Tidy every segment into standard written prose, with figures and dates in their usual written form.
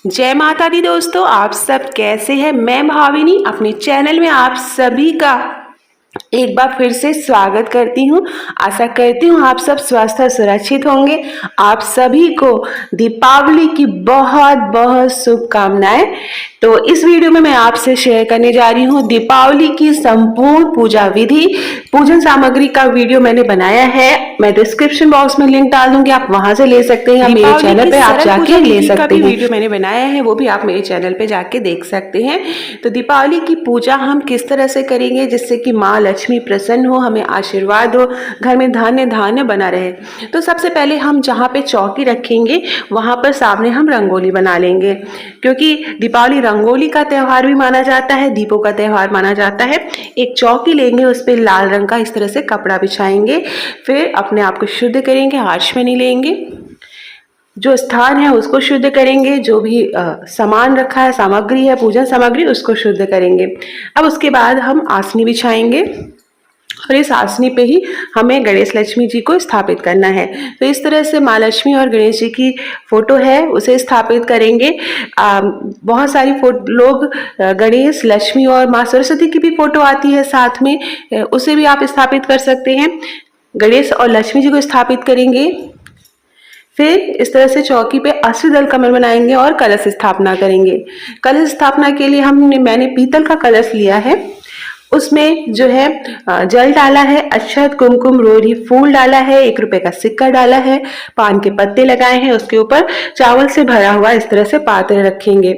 जय माता दी दोस्तों, आप सब कैसे हैं। मैं भाविनी अपने चैनल में आप सभी का एक बार फिर से स्वागत करती हूँ। आशा करती हूँ आप सब स्वस्थ और सुरक्षित होंगे। आप सभी को दीपावली की बहुत बहुत शुभकामनाएं। तो इस वीडियो में मैं आपसे शेयर करने जा रही हूँ दीपावली की संपूर्ण पूजा विधि, पूजन सामग्री का वीडियो मैंने बनाया है। मैं डिस्क्रिप्शन बॉक्स में लिंक डाल दूंगी, आप वहां से ले सकते हैं। मेरे चैनल पे आप जाके ले सकते हैं। वीडियो मैंने बनाया है वो भी आप मेरे चैनल पे जाके देख सकते हैं। तो दीपावली की पूजा हम किस तरह से करेंगे जिससे कि माँ लक्ष्मी प्रसन्न हो, हमें आशीर्वाद हो, घर में धान्य धान्य बना रहे। तो सबसे पहले हम जहाँ पे चौकी रखेंगे वहां पर सामने हम रंगोली बना लेंगे, क्योंकि दीपावली रंगोली का त्यौहार भी माना जाता है, दीपों का त्यौहार माना जाता है। एक चौकी लेंगे, उस पर लाल रंग का इस तरह से कपड़ा बिछाएंगे, फिर अपने आप को शुद्ध करेंगे, आचमनी लेंगे, जो स्थान है उसको शुद्ध करेंगे, जो भी सामान रखा है, सामग्री है, पूजन सामग्री, उसको शुद्ध करेंगे। अब उसके बाद हम आसनी बिछाएंगे और इस आसनी पे ही हमें गणेश लक्ष्मी जी को स्थापित करना है। तो इस तरह से माँ लक्ष्मी और गणेश जी की फोटो है उसे स्थापित करेंगे। बहुत सारी लोग गणेश लक्ष्मी और माँ सरस्वती की भी फोटो आती है साथ में, उसे भी आप स्थापित कर सकते हैं। गणेश और लक्ष्मी जी को स्थापित करेंगे, फिर इस तरह से चौकी पे अष्टदल कमल बनाएंगे और कलश स्थापना करेंगे। कलश स्थापना के लिए मैंने पीतल का कलश लिया है, उसमें जो है जल डाला है, अक्षत कुमकुम रोरी फूल डाला है, 1 रुपए का सिक्का डाला है, पान के पत्ते लगाए हैं, उसके ऊपर चावल से भरा हुआ इस तरह से पात्र रखेंगे।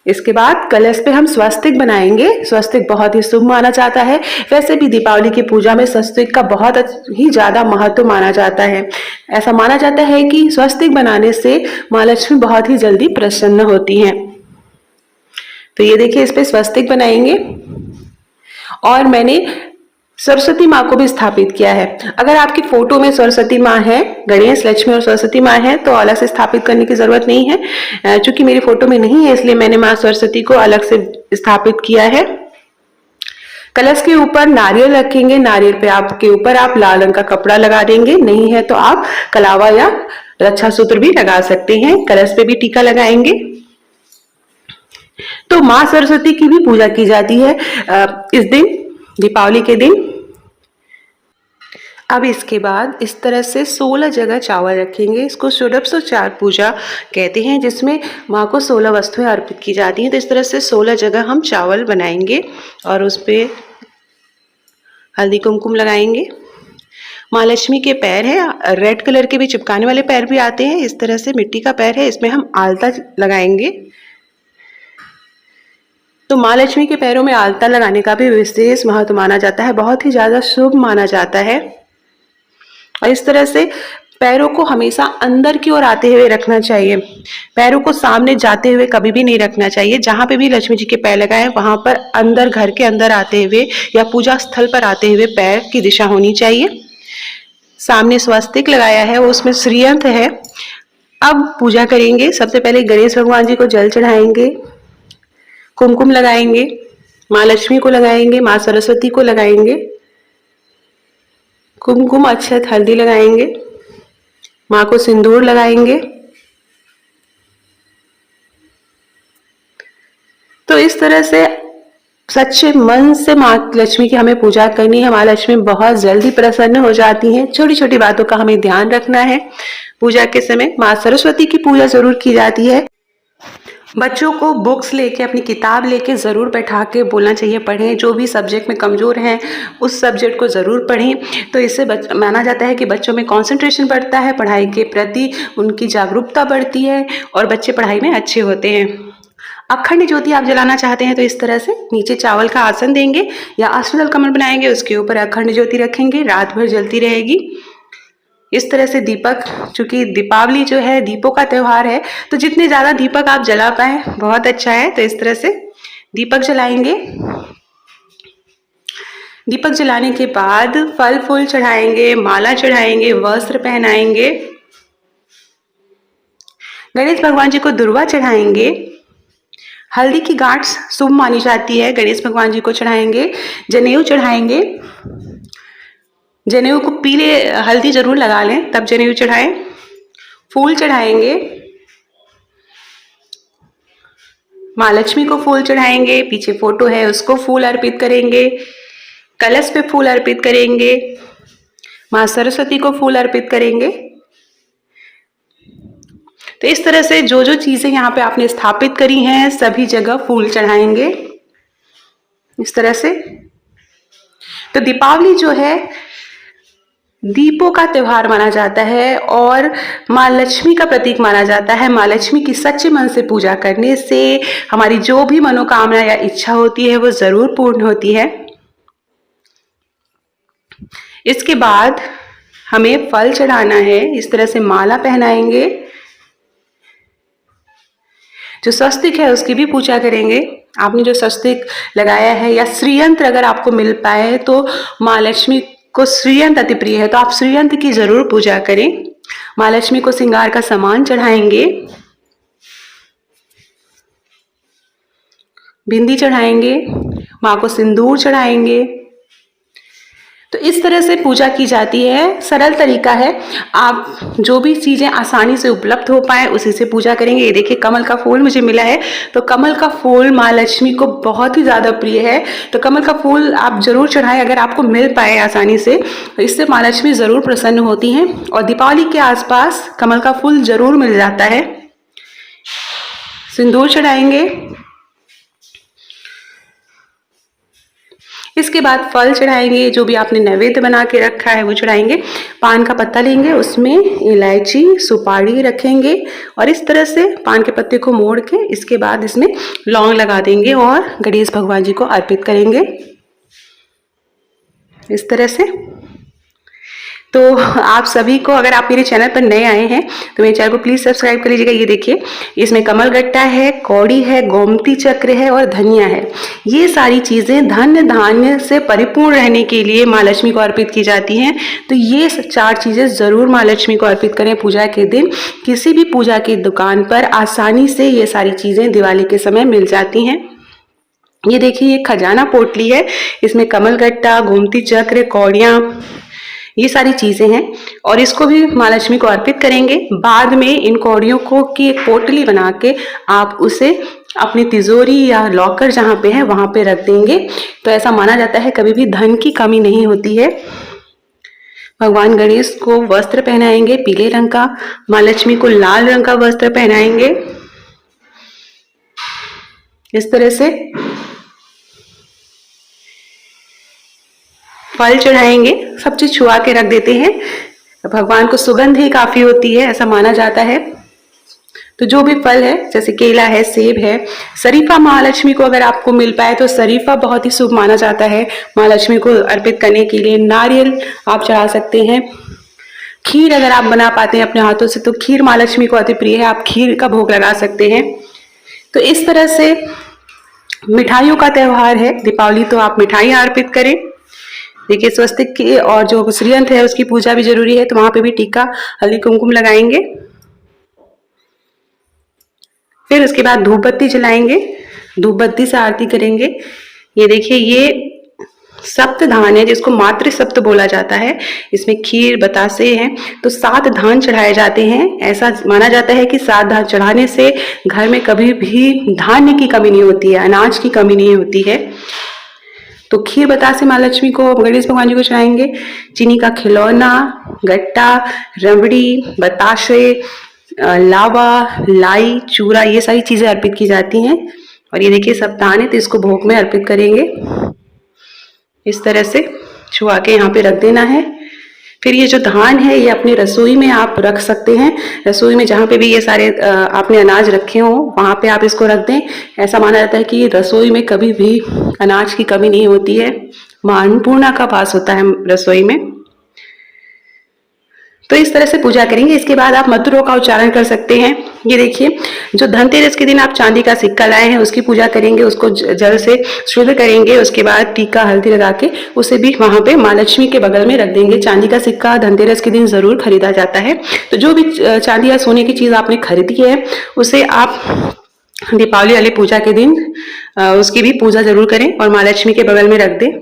इसके बाद कलश पे हम स्वस्तिक बनाएंगे। स्वस्तिक बहुत ही शुभ माना जाता है। वैसे भी दीपावली की पूजा में स्वस्तिक का बहुत ही ज्यादा महत्व माना जाता है। ऐसा माना जाता है कि स्वस्तिक बनाने से माँ लक्ष्मी बहुत ही जल्दी प्रसन्न होती हैं। तो ये देखिए, इस पे स्वस्तिक बनाएंगे और मैंने सरस्वती माँ को भी स्थापित किया है। अगर आपकी फोटो में सरस्वती माँ है, गणेश लक्ष्मी और सरस्वती माँ है, तो अलग से स्थापित करने की जरूरत नहीं है। चूंकि मेरी फोटो में नहीं है इसलिए मैंने माँ सरस्वती को अलग से स्थापित किया है। कलश के ऊपर नारियल रखेंगे, नारियल पे आपके ऊपर आप लाल रंग का कपड़ा लगा देंगे, नहीं है तो आप कलावा या रक्षा सूत्र भी लगा सकते हैं। कलश पे भी टीका लगाएंगे। तो माँ सरस्वती की भी पूजा की जाती है इस दिन, दीपावली के दिन। अब इसके बाद इस तरह से 16 जगह चावल रखेंगे। इसको षोडशोपचार पूजा कहते हैं, जिसमें माँ को 16 वस्तुएं अर्पित की जाती हैं। तो इस तरह से 16 जगह हम चावल बनाएंगे और उस पे हल्दी कुमकुम लगाएंगे। माँ लक्ष्मी के पैर है, रेड कलर के भी चिपकाने वाले पैर भी आते हैं। इस तरह से मिट्टी का पैर है, इसमें हम आलता लगाएंगे। तो माँ लक्ष्मी के पैरों में आलता लगाने का भी विशेष महत्व माना जाता है, बहुत ही ज्यादा शुभ माना जाता है। और इस तरह से पैरों को हमेशा अंदर की ओर आते हुए रखना चाहिए। पैरों को सामने जाते हुए कभी भी नहीं रखना चाहिए। जहां पे भी लक्ष्मी जी के पैर लगाए वहां पर अंदर, घर के अंदर आते हुए या पूजा स्थल पर आते हुए पैर की दिशा होनी चाहिए। सामने स्वस्तिक लगाया है, उसमें श्रीयंत्र है। अब पूजा करेंगे। सबसे पहले गणेश भगवान जी को जल चढ़ाएंगे, कुमकुम लगाएंगे, माँ लक्ष्मी को लगाएंगे, माँ सरस्वती को लगाएंगे, कुमकुम अक्षत हल्दी लगाएंगे, माँ को सिंदूर लगाएंगे। तो इस तरह से सच्चे मन से माँ लक्ष्मी की हमें पूजा करनी है। माँ लक्ष्मी बहुत जल्दी प्रसन्न हो जाती हैं। छोटी छोटी बातों का हमें ध्यान रखना है। पूजा के समय माँ सरस्वती की पूजा जरूर की जाती है। बच्चों को बुक्स लेके, अपनी किताब लेके ज़रूर बैठा के बोलना चाहिए पढ़ें। जो भी सब्जेक्ट में कमज़ोर हैं उस सब्जेक्ट को ज़रूर पढ़ें। तो इससे माना जाता है कि बच्चों में कंसंट्रेशन बढ़ता है, पढ़ाई के प्रति उनकी जागरूकता बढ़ती है और बच्चे पढ़ाई में अच्छे होते हैं। अखंड ज्योति आप जलाना चाहते हैं तो इस तरह से नीचे चावल का आसन देंगे या अष्टदल कमल बनाएंगे, उसके ऊपर अखंड ज्योति रखेंगे, रात भर जलती रहेगी। इस तरह से दीपक, चूंकि दीपावली जो है दीपों का त्यौहार है, तो जितने ज्यादा दीपक आप जला पाए बहुत अच्छा है। तो इस तरह से दीपक जलाएंगे। दीपक जलाने के बाद फल फूल चढ़ाएंगे, माला चढ़ाएंगे, वस्त्र पहनाएंगे, गणेश भगवान जी को दुर्वा चढ़ाएंगे। हल्दी की गांठ शुभ मानी जाती है, गणेश भगवान जी को चढ़ाएंगे। जनेऊ चढ़ाएंगे। जनेऊ को पीले हल्दी जरूर लगा लें, तब जनेऊ चढ़ाएं। फूल चढ़ाएंगे। माँ लक्ष्मी को फूल चढ़ाएंगे, पीछे फोटो है उसको फूल अर्पित करेंगे, कलश पे फूल अर्पित करेंगे, माँ सरस्वती को फूल अर्पित करेंगे। तो इस तरह से जो जो चीजें यहाँ पे आपने स्थापित करी हैं सभी जगह फूल चढ़ाएंगे इस तरह से। तो दीपावली जो है दीपों का त्योहार माना जाता है और माँ लक्ष्मी का प्रतीक माना जाता है। माँ लक्ष्मी की सच्चे मन से पूजा करने से हमारी जो भी मनोकामना या इच्छा होती है वो जरूर पूर्ण होती है। इसके बाद हमें फल चढ़ाना है, इस तरह से माला पहनाएंगे। जो स्वस्तिक है उसकी भी पूजा करेंगे। आपने जो स्वस्तिक लगाया है या श्रीयंत्र अगर आपको मिल पाए तो माँ लक्ष्मी को श्रीयंत्र अति प्रिय है तो आप श्रीयंत्र की जरूर पूजा करें। माँ लक्ष्मी को श्रृंगार का सामान चढ़ाएंगे, बिंदी चढ़ाएंगे, माँ को सिंदूर चढ़ाएंगे। तो इस तरह से पूजा की जाती है। सरल तरीका है, आप जो भी चीजें आसानी से उपलब्ध हो पाए उसी से पूजा करेंगे। ये देखिए कमल का फूल मुझे मिला है, तो कमल का फूल माँ लक्ष्मी को बहुत ही ज्यादा प्रिय है, तो कमल का फूल आप जरूर चढ़ाएं अगर आपको मिल पाए आसानी से, तो इससे माँ लक्ष्मी जरूर प्रसन्न होती हैं। और दीपावली के आसपास कमल का फूल जरूर मिल जाता है। सिंदूर चढ़ाएंगे, इसके बाद फल चढ़ाएंगे, जो भी आपने नैवेद्य बना के रखा है वो चढ़ाएंगे। पान का पत्ता लेंगे, उसमें इलायची सुपारी रखेंगे और इस तरह से पान के पत्ते को मोड़ के इसके बाद इसमें लौंग लगा देंगे और गणेश भगवान जी को अर्पित करेंगे इस तरह से। तो आप सभी को, अगर आप मेरे चैनल पर नए आए हैं तो मेरे चैनल को प्लीज सब्सक्राइब कर लीजिएगा। ये देखिए इसमें कमल गट्टा है, कौड़ी है, गोमती चक्र है और धनिया है। ये सारी चीजें धन्य धान्य से परिपूर्ण रहने के लिए माँ लक्ष्मी को अर्पित की जाती हैं। तो ये 4 चीजें जरूर माँ लक्ष्मी को अर्पित करें पूजा के दिन। किसी भी पूजा की दुकान पर आसानी से ये सारी चीजें दिवाली के समय मिल जाती हैं। ये देखिए ये खजाना पोटली है, इसमें कमल गट्टा, गोमती चक्र, कौड़ियाँ, ये सारी चीजें हैं और इसको भी माँ लक्ष्मी को अर्पित करेंगे। बाद में इन कौड़ियों को की एक पोटली बना के आप उसे अपनी तिजोरी या लॉकर जहाँ पे है वहां पे रख देंगे। तो ऐसा माना जाता है कभी भी धन की कमी नहीं होती है। भगवान गणेश को वस्त्र पहनाएंगे पीले रंग का, माँ लक्ष्मी को लाल रंग का वस्त्र पहनाएंगे इस तरह से। फल चढ़ाएंगे, सब चीज छुआ के रख देते हैं। भगवान को सुगंध ही काफी होती है ऐसा माना जाता है। तो जो भी फल है जैसे केला है, सेब है, शरीफा माँ लक्ष्मी को अगर आपको मिल पाए तो शरीफा बहुत ही शुभ माना जाता है माँ लक्ष्मी को अर्पित करने के लिए। नारियल आप चढ़ा सकते हैं। खीर अगर आप बना पाते हैं अपने हाथों से तो खीर माँ लक्ष्मी को अति प्रिय है, आप खीर का भोग लगा सकते हैं। तो इस तरह से मिठाइयों का त्योहार है दीपावली, तो आप मिठाइयाँ अर्पित करें। देखिए स्वस्तिक की और जो श्रीयंत्र है उसकी पूजा भी जरूरी है, तो वहां पे भी टीका हल्दी कुमकुम लगाएंगे। फिर उसके बाद धूप बत्ती जलाएंगे, धूप बत्ती से आरती करेंगे। ये देखिए ये सप्त धान है जिसको मातृ सप्त बोला जाता है। इसमें खीर बतासे हैं, तो 7 धान चढ़ाए जाते हैं। ऐसा माना जाता है कि 7 धान चढ़ाने से घर में कभी भी धान्य की कमी नहीं होती है, अनाज की कमी नहीं होती है। तो खीर बतासे माँ लक्ष्मी को, गणेश भगवान जी को चढ़ाएंगे। चीनी का खिलौना, गट्टा, रबड़ी, बताशे, लावा, लाई, चूरा, ये सारी चीजें अर्पित की जाती हैं। और ये देखिए सप्ताह है तो इसको भोग में अर्पित करेंगे इस तरह से छुआ के यहाँ पे रख देना है। फिर ये जो धान है ये अपनी रसोई में आप रख सकते हैं। रसोई में जहाँ पे भी ये सारे आपने अनाज रखे हो वहां पे आप इसको रख दें। ऐसा माना जाता है कि रसोई में कभी भी अनाज की कमी नहीं होती है, मां अन्नपूर्णा का वास होता है रसोई में। तो इस तरह से पूजा करेंगे। इसके बाद आप मंत्रों का उच्चारण कर सकते हैं। ये देखिए जो धनतेरस के दिन आप चांदी का सिक्का लाए हैं उसकी पूजा करेंगे, उसको जल से शुद्ध करेंगे। उसके बाद टीका हल्दी लगा के उसे भी वहां पे माँ लक्ष्मी के बगल में रख देंगे। चांदी का सिक्का धनतेरस के दिन जरूर खरीदा जाता है। तो जो भी चांदी या सोने की चीज आपने खरीदी है उसे आप दीपावली वाली पूजा के दिन उसकी भी पूजा जरूर करें और माँ लक्ष्मी के बगल में रख दें।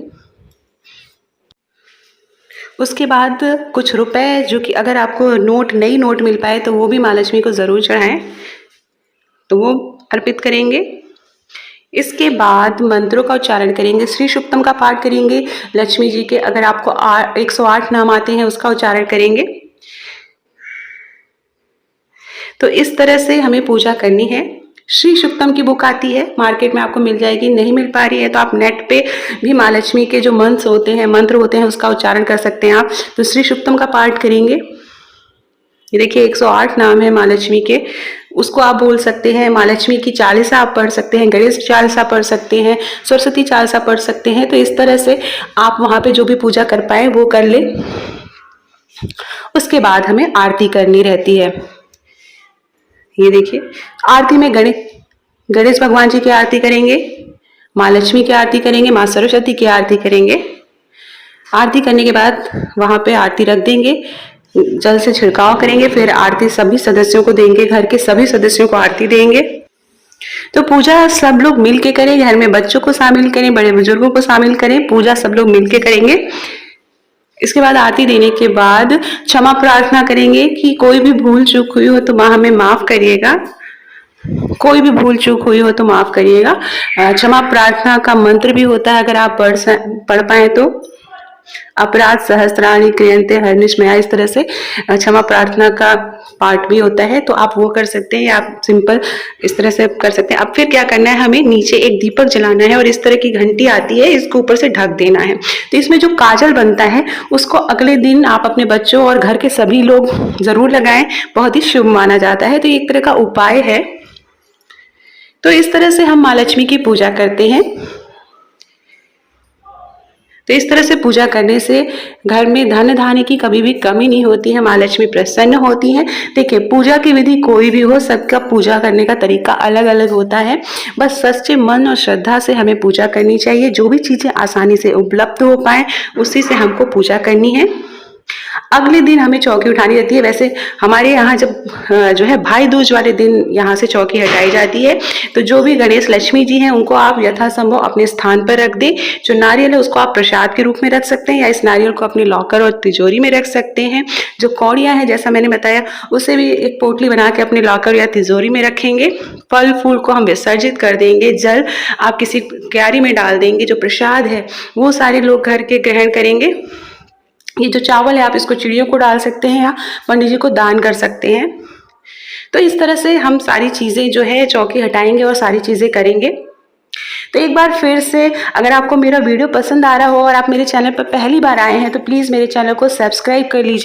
उसके बाद कुछ रुपए जो कि अगर आपको नई नोट मिल पाए तो वो भी माँ लक्ष्मी को जरूर चढ़ाएं, तो वो अर्पित करेंगे। इसके बाद मंत्रों का उच्चारण करेंगे, श्री सुक्तम का पाठ करेंगे, लक्ष्मी जी के अगर आपको 108 नाम आते हैं उसका उच्चारण करेंगे। तो इस तरह से हमें पूजा करनी है। श्री सुक्तम की बुक आती है, मार्केट में आपको मिल जाएगी, नहीं मिल पा रही है तो आप नेट पे भी माँ लक्ष्मी के जो मंत्र होते हैं उसका उच्चारण कर सकते हैं आप। तो श्री सुक्तम का पाठ करेंगे। ये देखिए 108 नाम है माँ लक्ष्मी के, उसको आप बोल सकते हैं। माँ लक्ष्मी की चालीसा आप पढ़ सकते हैं, गणेश चालीसा पढ़ सकते हैं, सरस्वती चालीसा पढ़ सकते हैं। तो इस तरह से आप वहाँ पे जो भी पूजा कर पाए वो कर ले। उसके बाद हमें आरती करनी रहती है। ये देखिए आरती में गणेश भगवान जी की आरती करेंगे, माँ लक्ष्मी की आरती करेंगे, माँ सरस्वती की आरती करेंगे। आरती करने के बाद वहाँ पे आरती रख देंगे, जल से छिड़काव करेंगे, फिर आरती सभी सदस्यों को देंगे, घर के सभी सदस्यों को आरती देंगे। तो पूजा सब लोग मिल के करें, घर में बच्चों को शामिल करें, बड़े बुजुर्गों को शामिल करें, पूजा सब लोग मिल के करेंगे। इसके बाद आरती देने के बाद क्षमा प्रार्थना करेंगे कि कोई भी भूल चूक हुई हो तो माँ हमें माफ करिएगा, कोई भी भूल चूक हुई हो तो माफ करिएगा। क्षमा प्रार्थना का मंत्र भी होता है, अगर आप पढ़ पाए तो, अपराध सहस्त्राणि क्रियन्ते हरनिश मया, इस तरह से क्षमा प्रार्थना का पाठ भी होता है, तो आप वो कर सकते हैं या आप सिंपल इस तरह से कर सकते हैं। अब फिर क्या करना है, हमें नीचे एक दीपक जलाना है और इस तरह की घंटी आती है, इसको ऊपर से ढक देना है। तो इसमें जो काजल बनता है उसको अगले दिन आप अपने बच्चों और घर के सभी लोग जरूर लगाएं, बहुत ही शुभ माना जाता है। तो ये एक तरह का उपाय है। तो इस तरह से हम माँ लक्ष्मी की पूजा करते हैं। तो इस तरह से पूजा करने से घर में धन धान्य की कभी भी कमी नहीं होती है, माँ लक्ष्मी प्रसन्न होती हैं। देखिए पूजा की विधि कोई भी हो, सबका पूजा करने का तरीका अलग अलग होता है। बस सच्चे मन और श्रद्धा से हमें पूजा करनी चाहिए। जो भी चीज़ें आसानी से उपलब्ध हो पाए उसी से हमको पूजा करनी है। अगले दिन हमें चौकी उठानी रहती है। वैसे हमारे यहाँ जब जो है भाई दूज वाले दिन यहाँ से चौकी हटाई जाती है। तो जो भी गणेश लक्ष्मी जी हैं उनको आप यथासंभव अपने स्थान पर रख दें। जो नारियल है उसको आप प्रसाद के रूप में रख सकते हैं या इस नारियल को अपने लॉकर और तिजोरी में रख सकते हैं। जो कौड़ियाँ हैं जैसा मैंने बताया उसे भी एक पोटली बना के अपने लॉकर या तिजोरी में रखेंगे। फल फूल को हम विसर्जित कर देंगे, जल आप किसी क्यारी में डाल देंगे। जो प्रसाद है वो सारे लोग घर के ग्रहण करेंगे। ये जो चावल है आप इसको चिड़ियों को डाल सकते हैं या पंडित जी को दान कर सकते हैं। तो इस तरह से हम सारी चीज़ें जो है चौकी हटाएंगे और सारी चीज़ें करेंगे। तो एक बार फिर से अगर आपको मेरा वीडियो पसंद आ रहा हो और आप मेरे चैनल पर पहली बार आए हैं तो प्लीज़ मेरे चैनल को सब्सक्राइब कर लीजिए।